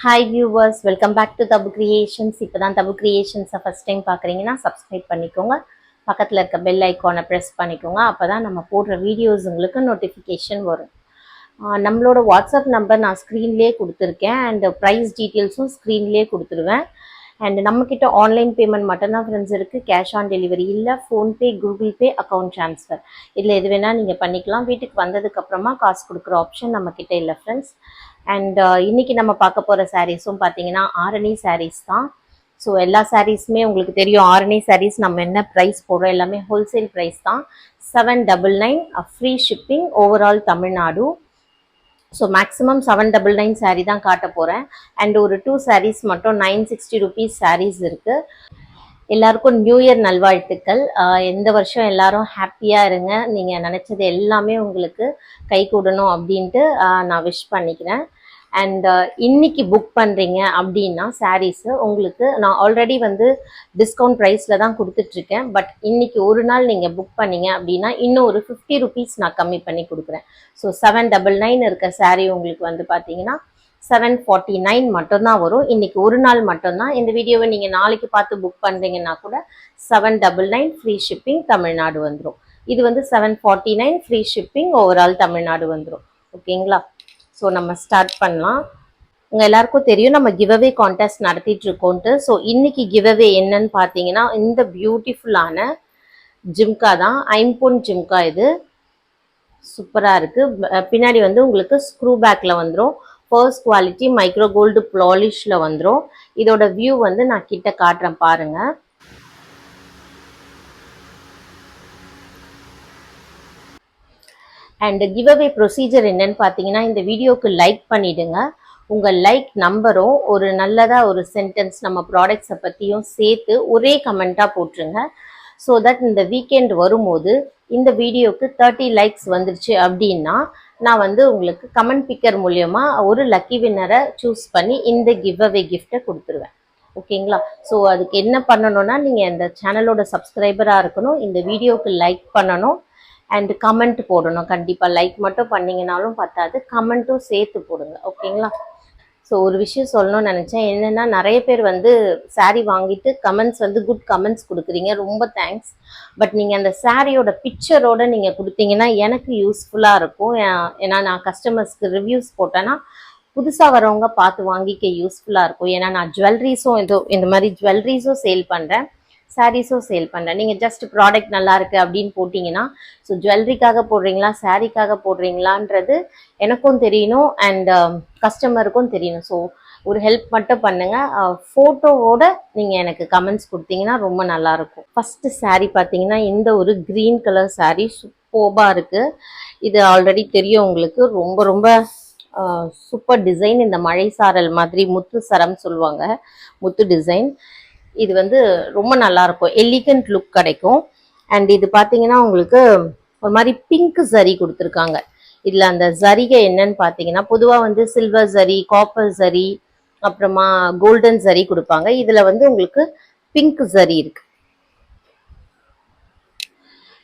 Hi viewers, welcome back to Tabu Creations. இப்பதான் Tabu Creations first time பார்க்குறீங்கன்னா subscribe பண்ணிக்கோங்க. பக்கத்தில் இருக்க பெல் ஐக்கானை ப்ரெஸ் பண்ணிக்கோங்க. அப்பதான் நம்ம போடுற வீடியோஸ் உங்களுக்கு நோட்டிஃபிகேஷன் வரும். நம்மளோட வாட்ஸ்அப் நம்பர் நான் ஸ்க்ரீன்லேயே கொடுத்துருக்கேன் அண்ட் ப்ரைஸ் டீட்டெயில்ஸும் ஸ்க்ரீன்லேயே கொடுத்துருவேன். அண்ட் நம்மக்கிட்ட ஆன்லைன் பேமெண்ட் மட்டும்தான் ஃப்ரெண்ட்ஸ் இருக்குது. கேஷ் ஆன் டெலிவரி இல்லை. PhonePe, Google Pay, account transfer இதில் எது வேணால் நீங்கள் பண்ணிக்கலாம். வீட்டுக்கு வந்ததுக்கப்புறமா காசு கொடுக்குற ஆப்ஷன் நம்மக்கிட்ட இல்லை ஃப்ரெண்ட்ஸ். அண்ட் இன்னைக்கு நம்ம பார்க்க போகிற சாரீஸும் பார்த்தீங்கன்னா ஆரணி சாரீஸ் தான். ஸோ எல்லா சாரீஸுமே உங்களுக்கு தெரியும். ஆரணி சாரீஸ் நம்ம என்ன ப்ரைஸ் போடுறோம், எல்லாமே ஹோல்சேல் ப்ரைஸ் தான். 799 free shipping overall Tamil Nadu. So maximum 799 sari தான் காட்ட போகிறேன். அண்ட் ஒரு 2 சாரீஸ் மட்டும் 960 ருபீஸ் சாரீஸ் இருக்குது. எல்லாருக்கும் நியூ இயர் நல்வாழ்த்துக்கள். எந்த வருஷம் எல்லாரும் ஹாப்பியாக இருங்க. நீங்கள் நினச்சது எல்லாமே உங்களுக்கு கை கூடணும் அப்படின்ட்டு நான் விஷ் பண்ணிக்கிறேன். அண்ட் இன்னைக்கு புக் பண்ணுறீங்க அப்படின்னா சாரீஸு உங்களுக்கு நான் ஆல்ரெடி வந்து டிஸ்கவுண்ட் ப்ரைஸில் தான் கொடுத்துட்ருக்கேன். பட் இன்னைக்கு ஒரு நாள் நீங்கள் புக் பண்ணீங்க அப்படின்னா இன்னும் ஒரு 50 ருபீஸ் நான் கம்மி பண்ணி கொடுக்குறேன். ஸோ 799 இருக்க சாரீ உங்களுக்கு வந்து பார்த்தீங்கன்னா 749 மட்டும்தான் வரும். இன்னைக்கு ஒரு நாள் மட்டும்தான். இந்த வீடியோவை நீங்கள் நாளைக்கு பார்த்து புக் பண்ணுறீங்கன்னா கூட 799 ஃப்ரீ ஷிப்பிங் தமிழ்நாடு வந்துடும். இது வந்து 749 ஃப்ரீ ஷிப்பிங் ஓவரால் தமிழ்நாடு வந்துடும். ஓகேங்களா? ஸோ நம்ம ஸ்டார்ட் பண்ணலாம். உங்கள் எல்லாருக்கும் தெரியும் நம்ம கிவ்அவே கான்டெஸ்ட் நடத்திட்டு இருக்கோன்ட்டு. ஸோ இன்னைக்கு கிவ்அவே என்னன்னு பார்த்தீங்கன்னா இந்த பியூட்டிஃபுல்லான ஜிம்கா தான். ஐம்பொன் ஜிம்கா. இது சூப்பராக இருக்குது. பின்னாடி வந்து உங்களுக்கு ஸ்க்ரூ பேக்கில் வந்துடும். ஃபர்ஸ்ட் குவாலிட்டி மைக்ரோ கோல்டு பாலிஷில் வந்துடும். இதோட வியூ வந்து நான் கிட்ட காட்டுறேன் பாருங்கள். அண்ட் கிவ்அவே ப்ரொசீஜர் என்னன்னு பார்த்தீங்கன்னா இந்த வீடியோக்கு லைக் பண்ணிவிடுங்க. உங்கள் லைக் நம்பரும் ஒரு நல்லதாக ஒரு சென்டென்ஸ் நம்ம ப்ராடக்ட்ஸை பற்றியும் சேர்த்து ஒரே கமெண்ட்டாக போட்டுருங்க. ஸோ தட் இந்த வீக்கெண்ட் வரும்போது இந்த வீடியோக்கு 30 லைக்ஸ் வந்துருச்சு அப்படின்னா நான் வந்து உங்களுக்கு கமெண்ட் பிக்கர் மூலயமா ஒரு லக்கி வின்னரை சூஸ் பண்ணி இந்த கிவ்அவே கிஃப்ட்டை கொடுத்துருவேன். ஓகேங்களா? ஸோ அதுக்கு என்ன பண்ணணும்னா நீங்கள் இந்த சேனலோட சப்ஸ்கிரைபராக இருக்கணும், இந்த வீடியோவுக்கு லைக் பண்ணணும் அண்ட் கமெண்ட் போடணும். கண்டிப்பாக லைக் மட்டும் பண்ணிங்கனாலும் பத்தாது, கமெண்ட்டும் சேர்த்து போடுங்க. ஓகேங்களா? ஸோ ஒரு விஷயம் சொல்லணும்னு நினச்சேன். என்னென்னா நிறைய பேர் வந்து சாரீ வாங்கிட்டு கமெண்ட்ஸ் வந்து குட் கமெண்ட்ஸ் கொடுக்குறீங்க, ரொம்ப தேங்க்ஸ். பட் நீங்கள் அந்த சாரியோட பிக்சரோடு நீங்கள் கொடுத்தீங்கன்னா எனக்கு யூஸ்ஃபுல்லாக இருக்கும். ஏன்னா நான் கஸ்டமர்ஸ்க்கு ரிவ்யூஸ் போட்டேன்னா புதுசாக வரவங்க பார்த்து வாங்கிக்க யூஸ்ஃபுல்லாக இருக்கும். ஏன்னா நான் ஜுவல்லரிஸும் இந்த மாதிரி ஜுவல்லரிஸும் சேல் பண்ணுறேன், சாரீஸும் சேல் பண்ணுறேன். நீங்கள் ஜஸ்ட் ப்ராடக்ட் நல்லா இருக்குது அப்படின்னு போட்டிங்கன்னா ஸோ ஜுவல்லரிக்காக போடுறீங்களா சாரீக்காக போடுறீங்களான்றது எனக்கும் தெரியணும் அண்ட் கஸ்டமருக்கும் தெரியணும். ஸோ ஒரு ஹெல்ப் மட்டும் பண்ணுங்கள். ஃபோட்டோவோட நீங்கள் எனக்கு கமெண்ட்ஸ் கொடுத்தீங்கன்னா ரொம்ப நல்லாயிருக்கும். ஃபஸ்ட்டு சாரீ பார்த்தீங்கன்னா இந்த ஒரு க்ரீன் கலர் சாரீ சூப்பராக இருக்குது. இது ஆல்ரெடி தெரியும் உங்களுக்கு. ரொம்ப ரொம்ப சூப்பர் டிசைன். இந்த மழை சாரல் மாதிரி முத்து சரம் சொல்லுவாங்க, முத்து டிசைன். இது வந்து ரொம்ப நல்லாயிருக்கும், எலிகண்ட் லுக் கிடைக்கும். அண்ட் இது பார்த்தீங்கன்னா உங்களுக்கு ஒரு மாதிரி பிங்க் ஜரி கொடுத்துருக்காங்க. இதில் அந்த ஜரிகை என்னன்னு பார்த்தீங்கன்னா பொதுவாக வந்து சில்வர் ஜரி, காப்பர் ஜரி, அப்புறமா கோல்டன் ஜரி கொடுப்பாங்க. இதில் வந்து உங்களுக்கு பிங்க் ஜரி இருக்கு.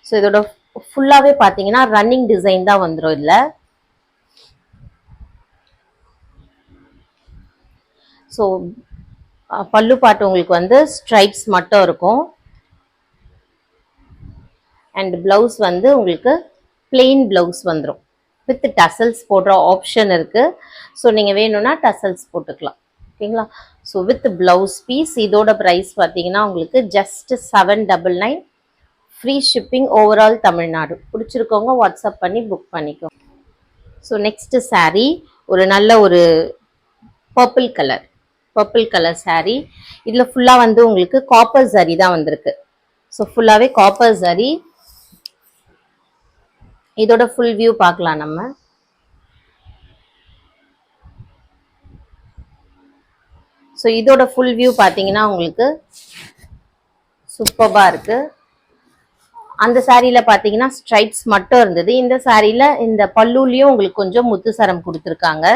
ஸோ இதோட ஃபுல்லாகவே பார்த்தீங்கன்னா ரன்னிங் டிசைன் தான் வந்துடும். இதில் ஸோ பல்லு பாட்டு உங்களுக்கு வந்து ஸ்ட்ரைப்ஸ் மட்டும் இருக்கும். அண்ட் ப்ளவுஸ் வந்து உங்களுக்கு பிளெயின் ப்ளவுஸ் வந்துடும். வித் டசல்ஸ் போடுற ஆப்ஷன் இருக்குது. ஸோ நீங்கள் வேணும்னா டசல்ஸ் போட்டுக்கலாம். ஓகேங்களா? So with blouse piece. இதோட ப்ரைஸ் பார்த்தீங்கன்னா உங்களுக்கு just 799 free shipping overall Tamil Nadu. பிடிச்சிருக்கவங்க வாட்ஸ்அப் பண்ணி புக் பண்ணிக்கோங்க. ஸோ நெக்ஸ்ட்டு சாரீ ஒரு நல்ல ஒரு பர்பிள் கலர் சாரீ. இதில் ஃபுல்லாக வந்து உங்களுக்கு காப்பர் ஜரி தான் வந்திருக்கு. ஸோ ஃபுல்லாகவே காப்பர் ஜரி. இதோட ஃபுல் வியூ பார்க்கலாம் நம்ம. ஸோ இதோட ஃபுல் வியூ பார்த்தீங்கன்னா உங்களுக்கு சூப்பராக இருக்குது. அந்த சாரியில் பார்த்தீங்கன்னா ஸ்ட்ரைப்ஸ் மட்டும் இருந்தது. இந்த சாரியில் இந்த பல்லுலேயும் உங்களுக்கு கொஞ்சம் முத்து சரம் கொடுத்துருக்காங்க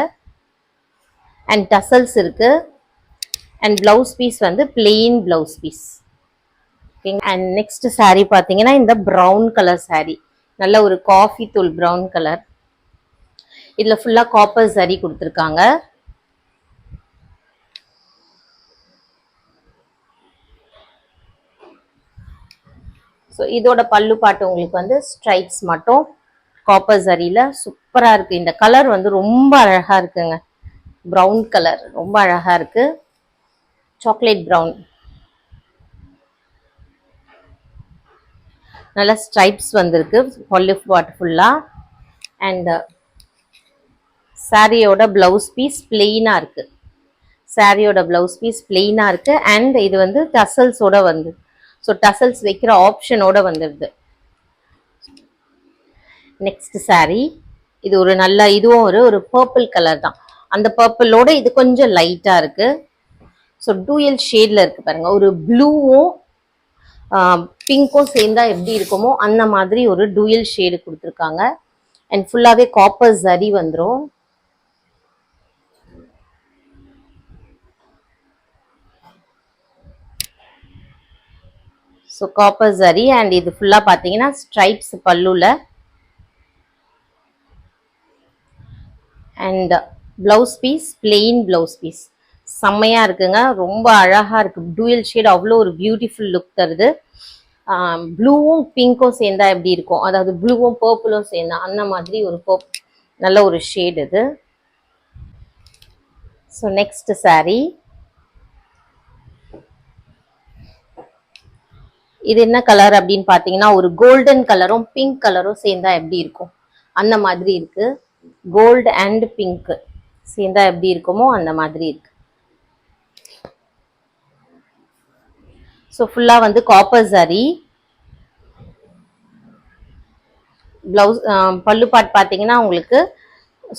அண்ட் டசல்ஸ் இருக்குது. அண்ட் ப்ளவுஸ் பீஸ் வந்து plain blouse piece. And next sari பார்த்தீங்கன்னா இந்த ப்ரௌன் கலர் சாரீ, நல்ல ஒரு காஃபி தூள் ப்ரௌன் கலர். இதில் ஃபுல்லாக காப்பர் ஜரி கொடுத்துருக்காங்க. ஸோ இதோட பல்லு பாட்டு உங்களுக்கு வந்து ஸ்ட்ரைப்ஸ் மட்டும் காப்பர் ஜரியில சூப்பரா இருக்கு. இந்த கலர் வந்து ரொம்ப அழகா இருக்குங்க. ப்ரௌன் கலர் ரொம்ப அழகா இருக்கு. Chocolate brown. நல்லா ஸ்ட்ரைப்ஸ் வந்திருக்கு பல்லு பாட்டு ஃபுல்லா. அண்ட் சாரியோட பிளவுஸ் பீஸ் பிளெயினா இருக்கு. சாரியோட பிளவுஸ் பீஸ் பிளெயினா இருக்கு. அண்ட் இது வந்து டசல்ஸோட வந்து, ஸோ டசல்ஸ் வைக்கிற ஆப்ஷனோட வந்துடுது. நெக்ஸ்ட் சாரி, இது ஒரு நல்ல, இதுவும் ஒரு பர்பிள் கலர் தான். அந்த பர்பிளோட இது கொஞ்சம் லைட்டா இருக்கு. ஸோ டூயல் ஷேட்ல இருக்கு பாருங்க. ஒரு ப்ளூவும் பிங்க்கும் சேர்ந்தா எப்படி இருக்குமோ அந்த மாதிரி ஒரு டூயல் ஷேடு கொடுத்துருக்காங்க. அண்ட் ஃபுல்லாவே காப்பர் ஜரி வந்துடும். So copper zari. அண்ட் இது ஃபுல்லா பாத்தீங்கன்னா ஸ்ட்ரைப்ஸ் பல்லுல. And blouse piece plain blouse piece செம்மையா இருக்குங்க. ரொம்ப அழகா இருக்கு. டூயல் ஷேட் அவ்வளோ ஒரு பியூட்டிஃபுல் லுக் தருது. ப்ளூவும் பிங்க்கும் சேர்ந்தா எப்படி இருக்கும், அதாவது ப்ளூவும் பர்பிளும் சேர்ந்தா அந்த மாதிரி ஒரு நல்ல ஒரு ஷேட் இது. ஸோ நெக்ஸ்ட் சாரி, இது என்ன கலர் அப்படின்னு பாத்தீங்கன்னா ஒரு கோல்டன் கலரும் பிங்க் கலரும் சேர்ந்தா எப்படி இருக்கும் அந்த மாதிரி இருக்கு. கோல்டு அண்ட் பிங்க் சேர்ந்தா எப்படி இருக்குமோ அந்த மாதிரி இருக்கு. ஸோ ஃபுல்லா வந்து காப்பர் ஜரி. பிளவுஸ் பல்லு பாட் பாத்தீங்கன்னா உங்களுக்கு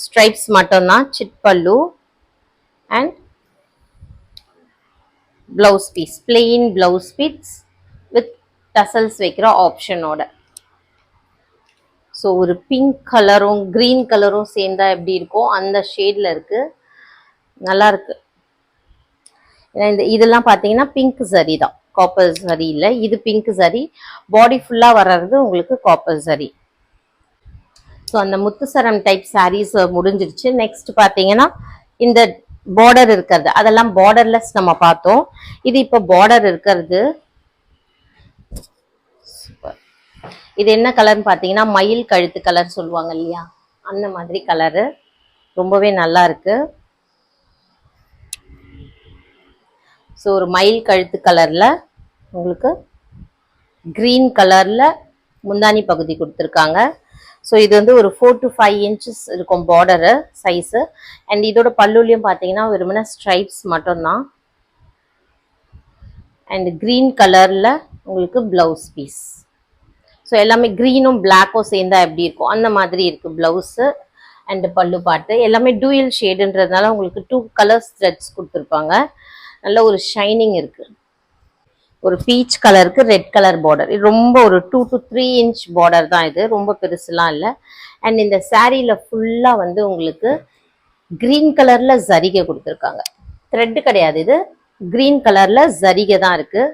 ஸ்ட்ரைப்ஸ் மட்டும்தான், சிட் பல்லு. And blouse piece plain blouse piece with tassels வைக்கிற ஆப்ஷனோட. ஸோ ஒரு பிங்க் கலரும் கிரீன் கலரும் சேர்ந்தா எப்படி இருக்கும் அந்த ஷேட்ல இருக்கு. நல்லா இருக்கு. ஏன்னா இதெல்லாம் பாத்தீங்கன்னா பிங்க் ஜரி தான், காப்பர் ஜரி இல்லை. இது பிங்க் ஜரி. பாடி ஃபுல்லா வர்றது உங்களுக்கு காப்பர் ஜரி. ஸோ அந்த முத்துசரம் டைப் சாரீஸ் முடிஞ்சிருச்சு. நெக்ஸ்ட் பாத்தீங்கன்னா இந்த பார்டர் இருக்கிறது, அதெல்லாம் பார்டர்லெஸ் நம்ம பார்த்தோம். இது இப்போ பார்டர் இருக்கிறது. இது என்ன கலர்னு பாத்தீங்கன்னா மயில் கழுத்து கலர் சொல்லுவாங்க இல்லையா, அந்த மாதிரி கலரு. ரொம்பவே நல்லா இருக்கு. ஸோ ஒரு மயில் கழுத்து கலர்ல உங்களுக்கு கிரீன் கலர்ல முந்தானி பகுதி கொடுத்துருக்காங்க. ஸோ இது வந்து ஒரு 4 to 5 inches இருக்கும் பார்டரு சைஸு. அண்ட் இதோட பல்லுலையும் பார்த்தீங்கன்னா வெறுமனே ஸ்ட்ரைப்ஸ் மட்டும்தான். அண்ட் கிரீன் கலர்ல உங்களுக்கு பிளவுஸ் பீஸ். ஸோ எல்லாமே கிரீனும் பிளாக்கும் சேர்ந்தா எப்படி இருக்கும் அந்த மாதிரி இருக்கு பிளவுஸு அண்ட் பல்லு பாட்டு. எல்லாமே டூயல் ஷேடுன்றதுனால உங்களுக்கு 2 கலர்ஸ் த்ரெட்ஸ் கொடுத்துருப்பாங்க. நல்ல ஒரு ஷைனிங் இருக்கு. ஒரு பீச் கலருக்கு ரெட் கலர் பார்டர். இது ரொம்ப ஒரு 2 to 3 inch பார்டர் தான். இது ரொம்ப பெருசுலாம் இல்லை. அண்ட் இந்த சாரீல ஃபுல்லா வந்து உங்களுக்கு கிரீன் கலர்ல ஜரிகை கொடுத்துருக்காங்க. த்ரெட் கிடையாது, இது கிரீன் கலர்ல ஜரிகை தான் இருக்கு.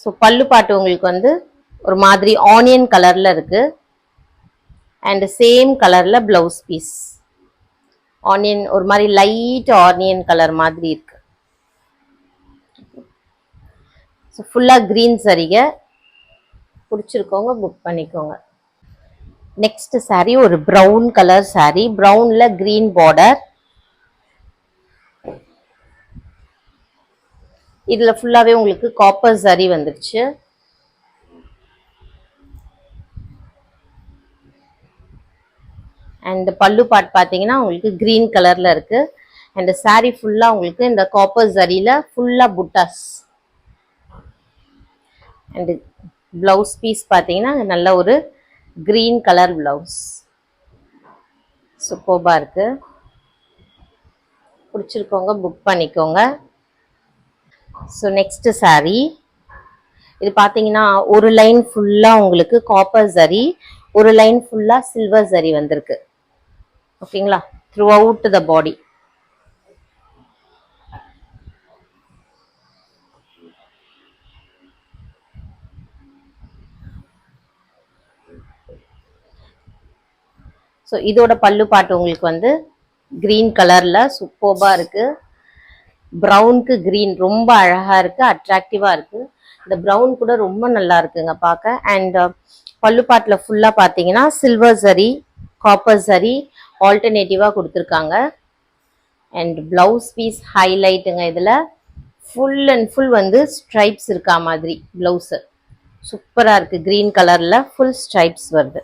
ஸோ பல்லு பாட்டு உங்களுக்கு வந்து ஒரு மாதிரி ஆனியன் கலர்ல இருக்கு. அண்ட் சேம் கலர்ல பிளவுஸ் பீஸ் ஆனியன், ஒரு மாதிரி லைட் ஆனியன் கலர் மாதிரி இருக்கு. ஸோ ஃபுல்லா கிரீன் சரிகை. பிடிச்சிருக்கோங்க புக் பண்ணிக்கோங்க. நெக்ஸ்ட் சாரி ஒரு ப்ரௌன் கலர் சாரி, ப்ரௌன்ல கிரீன் பார்டர். இதுல ஃபுல்லாவே உங்களுக்கு காப்பர் சரி வந்துருச்சு. அண்ட் பல்லு பார்ட் பாத்தீங்கன்னா உங்களுக்கு கிரீன் கலர்ல இருக்கு. அண்ட் சாரி ஃபுல்லா உங்களுக்கு இந்த காப்பர் ஜரியில ஃபுல்லா புட்டாஸ். அண்ட் பிளவுஸ் பீஸ் பாத்தீங்கன்னா நல்ல ஒரு கிரீன் கலர் பிளவுஸ். சூப்பர்பா இருக்கு. பிடிச்சிருக்கோங்க புக் பண்ணிக்கோங்க. ஸோ நெக்ஸ்ட் சாரி, இது பாத்தீங்கன்னா ஒரு லைன் ஃபுல்லா உங்களுக்கு காப்பர் ஜரி, ஒரு லைன் ஃபுல்லா சில்வர் ஜரி வந்திருக்கு. ஓகேங்களா, through out the body. So இதோட பல்லு பாட்டு உங்களுக்கு வந்து கிரீன் கலர்ல சூப்பர்பா இருக்கு. ப்ரௌனுக்கு கிரீன் ரொம்ப அழகா இருக்கு, அட்ராக்டிவா இருக்கு. இந்த ப்ரௌன் கூட ரொம்ப நல்லா இருக்குங்க பார்க்க. அண்ட் பல்லுப்பாட்டில் ஃபுல்லா பார்த்தீங்கன்னா சில்வர் சரி, காப்பர் சரி ஆல்டர்னேட்டிவா கொடுத்துருக்காங்க. அண்ட் பிளவுஸ் பீஸ் ஹைலைட்டுங்க. இதுல ஃபுல் அண்ட் ஃபுல் வந்து ஸ்ட்ரைப்ஸ் இருக்கா மாதிரி பிளவுஸ் சூப்பரா இருக்கு. கிரீன் கலர்ல ஃபுல் ஸ்ட்ரைப்ஸ் வருது.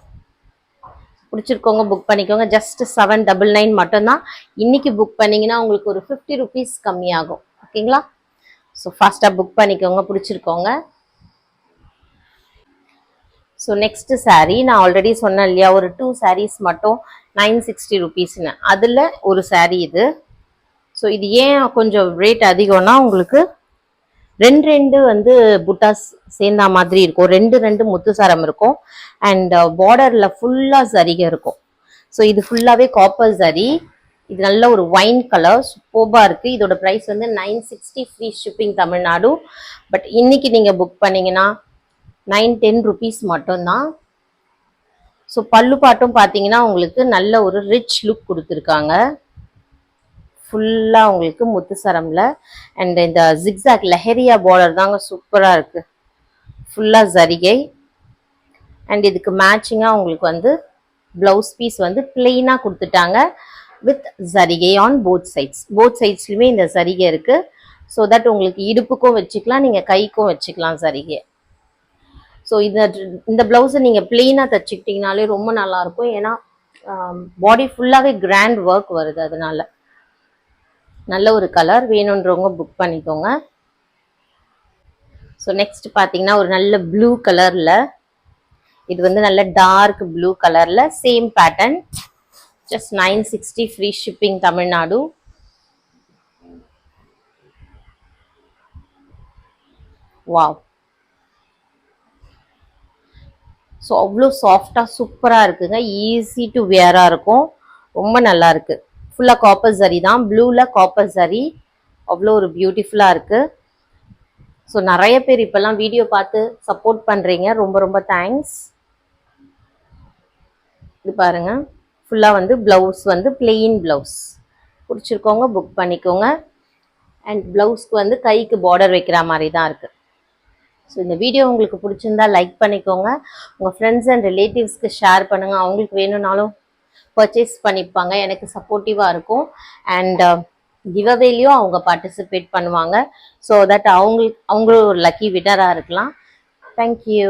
பிடிச்சிருக்கோங்க புக் பண்ணிக்கோங்க. ஜஸ்ட் 799 மட்டும்தான். இன்னைக்கு புக் பண்ணீங்கன்னா உங்களுக்கு ஒரு 50 ருபீஸ் கம்மியாகும். ஓகேங்களா? ஸோ ஃபாஸ்ட்டாக புக் பண்ணிக்கோங்க பிடிச்சிருக்கோங்க. ஸோ நெக்ஸ்ட் சாரீ நான் ஆல்ரெடி சொன்னேன் இல்லையா, ஒரு 2 sarees மட்டும் 960 ருபீஸ்னு. அதில் ஒரு சாரீ இது. ஸோ இது ஏன் கொஞ்சம் ரேட் அதிகம்னா, உங்களுக்கு ரெண்டு வந்து புட்டாஸ் சேர்ந்தா மாதிரி இருக்கும், ரெண்டு முத்துசாரம் இருக்கும். அண்ட் பார்டர்ல ஃபுல்லா சரிகை இருக்கும். ஸோ இது ஃபுல்லாவே காப்பர் சரி. இது நல்ல ஒரு ஒயின் கலர் சூப்பர்பா இருக்கு. இதோட பிரைஸ் வந்து 960 ஃப்ரீ ஷிப்பிங் தமிழ்நாடு. பட் இன்னைக்கு நீங்க புக் பண்ணீங்கன்னா 910 ருபீஸ் மட்டும்தான். ஸோ பல்லு பாட்டும் பார்த்தீங்கன்னா உங்களுக்கு நல்ல ஒரு ரிச் லுக் கொடுத்துருக்காங்க. ஃபுல்லா உங்களுக்கு முத்துசரம்ல. அண்ட் இந்த ஜிக்ஸாக் லெஹரியா பார்டர் தாங்க சூப்பரா இருக்கு. ஃபுல்லா சரிகை. அண்ட் இதுக்கு மேட்சிங்கா உங்களுக்கு வந்து பிளவுஸ் பீஸ் வந்து பிளெயினா கொடுத்துட்டாங்க with zari on both sides. Both சைட்ஸ்லயுமே இந்த சரிகை இருக்கு. ஸோ தட் உங்களுக்கு இடுப்புக்கும் வச்சுக்கலாம், நீங்க கைக்கும் வச்சுக்கலாம் சரிகை. ஸோ இந்த பிளவுஸை நீங்க பிளெயினா தச்சுக்கிட்டீங்கனாலே ரொம்ப நல்லா இருக்கும். ஏன்னா பாடி ஃபுல்லாவே கிராண்ட் ஒர்க் வருது. அதனால நல்ல ஒரு கலர் வேணுன்றவங்க புக் பண்ணிக்கோங்க. ஸோ நெக்ஸ்ட் பார்த்தீங்கன்னா ஒரு நல்ல ப்ளூ கலர்ல, இது வந்து நல்ல டார்க் ப்ளூ கலர்ல same pattern. Just 960 free shipping Tamil Nadu. Wow! So அவ்வளோ சாஃப்டா சூப்பரா இருக்குங்க. ஈஸி டு வியரா இருக்கும். ரொம்ப நல்லா இருக்கு. ஃபுல்லா காப்பர் சரி தான், ப்ளூல காப்பர் சரி. அவ்வளோ ஒரு பியூட்டிஃபுல்லா இருக்கு. ஸோ நிறைய பேர் இப்பெல்லாம் வீடியோ பார்த்து சப்போர்ட் பண்றீங்க, ரொம்ப ரொம்ப தேங்க்ஸ். இது பாருங்க, ஃபுல்லா வந்து பிளவுஸ் வந்து பிளெயின் பிளவுஸ். பிடிச்சிருக்கோங்க புக் பண்ணிக்கோங்க. அண்ட் பிளவுஸ்க்கு வந்து கைக்கு பார்டர் வைக்கிற மாதிரி தான் இருக்கு. ஸோ இந்த வீடியோ உங்களுக்கு பிடிச்சிருந்தா லைக் பண்ணிக்கோங்க. உங்கள் ஃப்ரெண்ட்ஸ் அண்ட் ரிலேட்டிவ்ஸ்க்கு ஷேர் பண்ணுங்கள். அவங்களுக்கு வேணும்னாலும் பர்ச்சேஸ் பண்ணிப்பாங்க, எனக்கு சப்போர்ட்டிவாக இருக்கும். அண்ட் கிவ்அவேலையும் அவங்க பார்ட்டிசிபேட் பண்ணுவாங்க. ஸோ தட் அவங்களும் ஒரு லக்கி வின்னராக இருக்கலாம். தேங்க்யூ.